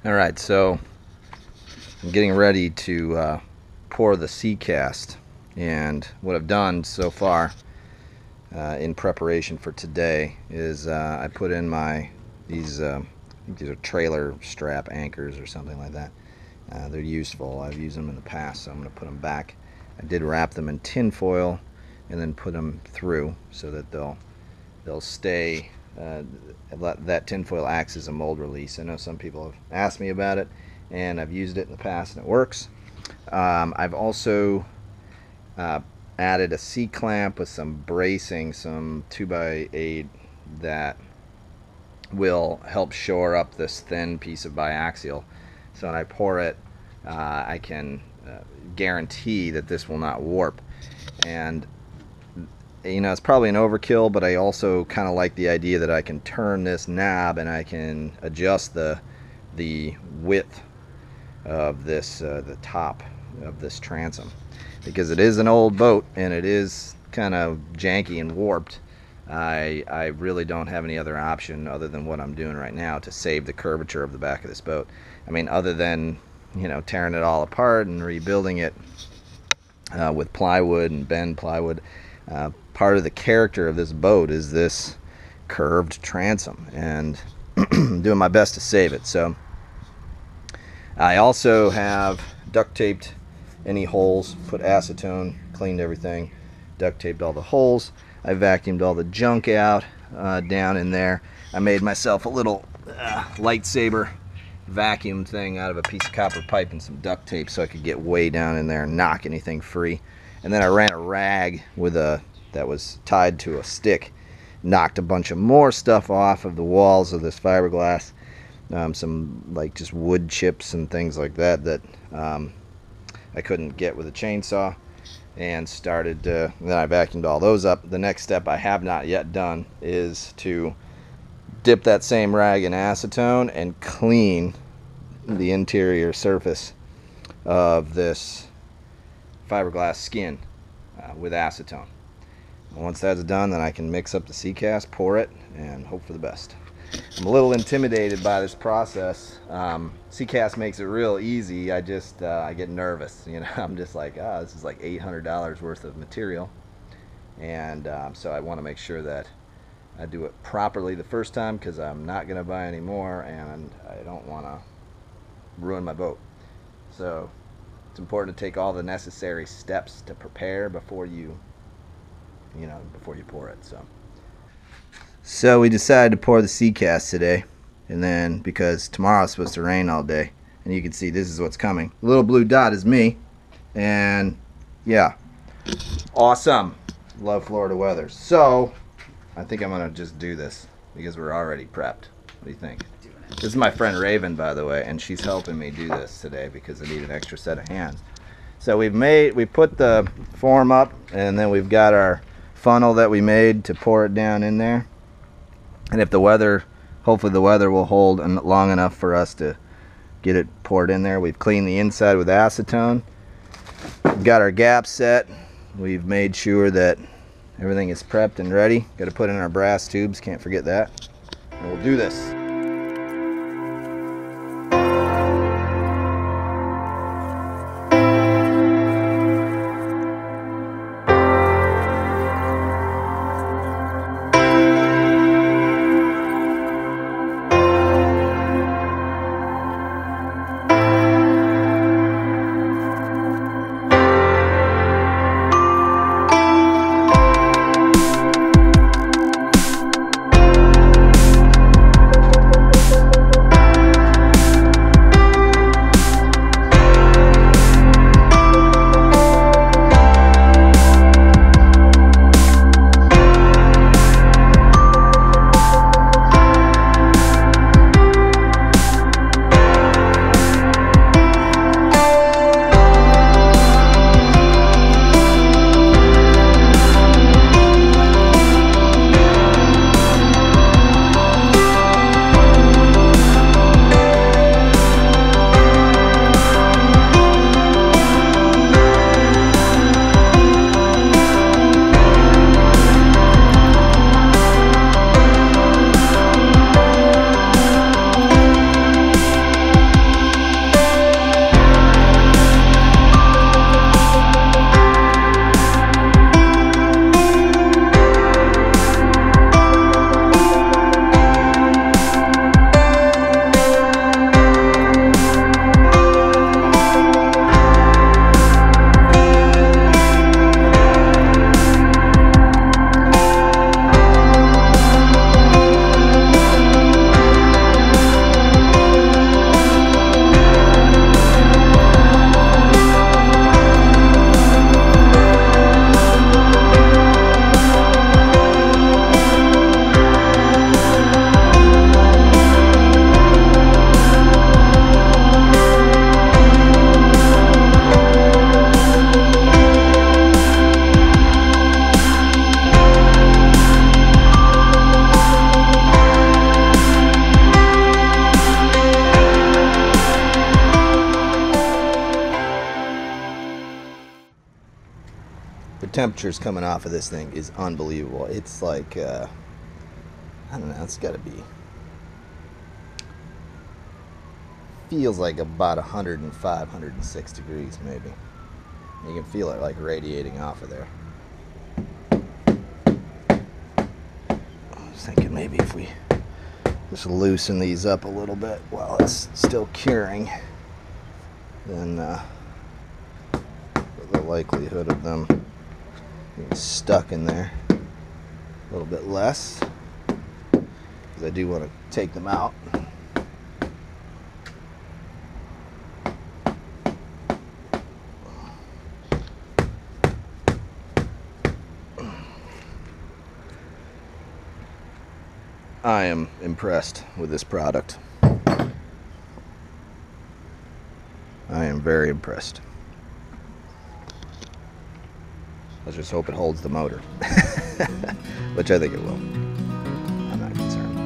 Alright, so I'm getting ready to pour the SeaCast, and what I've done so far in preparation for today is I put in these I think these are trailer strap anchors or something like that. They're useful. I've used them in the past, so I'm going to put them back. I did wrap them in tin foil and then put them through so that they'll stay. That tinfoil acts as a mold release. I know some people have asked me about it, and I've used it in the past and it works. I've also added a C-clamp with some bracing, some 2x8 that will help shore up this thin piece of biaxial. So when I pour it, I can guarantee that this will not warp. And you know, it's probably an overkill, but I also kind of like the idea that I can turn this knob and I can adjust the width of this, the top of this transom, because it is an old boat and it is kind of janky and warped. I really don't have any other option other than what I'm doing right now to save the curvature of the back of this boat. I mean, other than, you know, tearing it all apart and rebuilding it with plywood and bend plywood. Part of the character of this boat is this curved transom, and I'm doing my best to save it. So I also have duct taped any holes, put acetone, cleaned everything, duct taped all the holes. I vacuumed all the junk out down in there. I made myself a little lightsaber vacuum thing out of a piece of copper pipe and some duct tape so I could get way down in there and knock anything free. And then I ran a rag with that was tied to a stick, knocked a bunch of more stuff off of the walls of this fiberglass, some like just wood chips and things like that I couldn't get with a chainsaw, and started then I vacuumed all those up. The next step I have not yet done is to dip that same rag in acetone and clean the interior surface of this fiberglass skin with acetone. Once that's done, then I can mix up the SeaCast, pour it, and hope for the best. I'm a little intimidated by this process. SeaCast makes it real easy. I get nervous. You know, I'm just like, this is like $800 worth of material, and so I want to make sure that I do it properly the first time, because I'm not going to buy any more, and I don't want to ruin my boat. So it's important to take all the necessary steps to prepare before you pour it. So we decided to pour the SeaCast today, and then because tomorrow's supposed to rain all day, and you can see this is what's coming. The little blue dot is me, and yeah, awesome. Love Florida weather. So I think I'm gonna just do this because we're already prepped. What do you think? This is my friend Raven, by the way, and she's helping me do this today because I need an extra set of hands. So we put the form up, and then we've got our funnel that we made to pour it down in there. And if hopefully the weather will hold long enough for us to get it poured in there. We've cleaned the inside with acetone. We've got our gaps set. We've made sure that everything is prepped and ready. Got to put in our brass tubes, can't forget that. And we'll do this. temperatures coming off of this thing is unbelievable. It's like, I don't know, it's got to be, feels like about 105, 106 degrees maybe. You can feel it like radiating off of there. I was thinking maybe if we just loosen these up a little bit while it's still curing, then the likelihood of them being stuck in there a little bit less, because I do want to take them out. I am impressed with this product. I am very impressed. Let's just hope it holds the motor, which I think it will. I'm not concerned.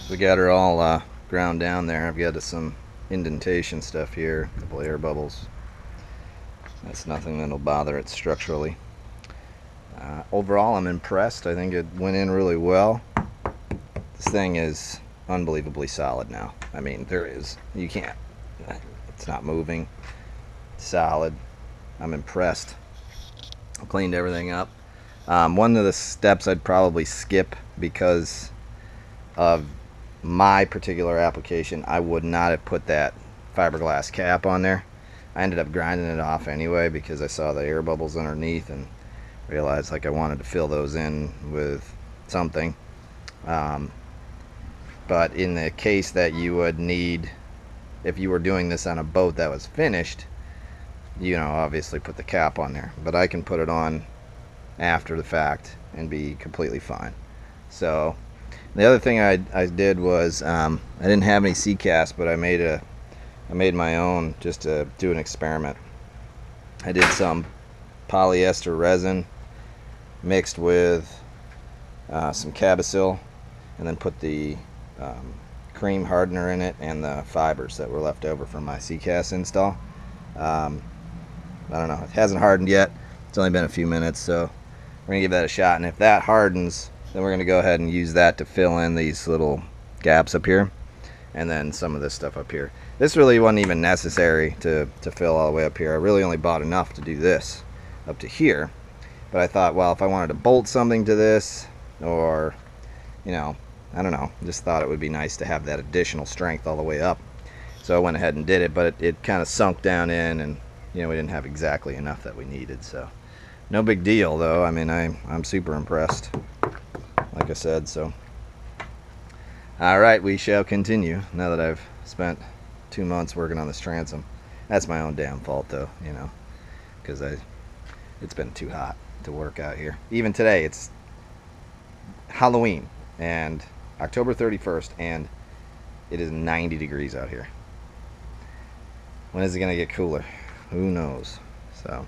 We got her all ground down there. I've got some indentation stuff here, a couple air bubbles. That's nothing that'll bother it structurally. Overall, I'm impressed. I think it went in really well. This thing is unbelievably solid now. I mean, you can't, it's not moving. Solid. I'm impressed. I cleaned everything up. One of the steps I'd probably skip because of my particular application, I would not have put that fiberglass cap on there. I ended up grinding it off anyway because I saw the air bubbles underneath and realized like I wanted to fill those in with something. But in the case that you would need, if you were doing this on a boat that was finished, you know, obviously put the cap on there. But I can put it on after the fact and be completely fine. So the other thing I did was I didn't have any SeaCast, but I made my own just to do an experiment. I did some polyester resin mixed with some Cabasil, and then put the cream hardener in it and the fibers that were left over from my SeaCast install. I don't know, it hasn't hardened yet. It's only been a few minutes, so we're gonna give that a shot, and if that hardens, then we're going to go ahead and use that to fill in these little gaps up here, and then some of this stuff up here. This really wasn't even necessary to fill all the way up here. I really only bought enough to do this up to here, but I thought, well, if I wanted to bolt something to this, or, you know, I don't know, just thought it would be nice to have that additional strength all the way up. So I went ahead and did it, but it kind of sunk down in, and, you know, we didn't have exactly enough that we needed. So no big deal, though. I mean, I'm super impressed, like I said. So all right, we shall continue now that I've spent 2 months working on this transom. That's my own damn fault, though, you know, because it's been too hot to work out here. Even today, it's Halloween and October 31st, and it is 90 degrees out here. When is it gonna get cooler? Who knows? So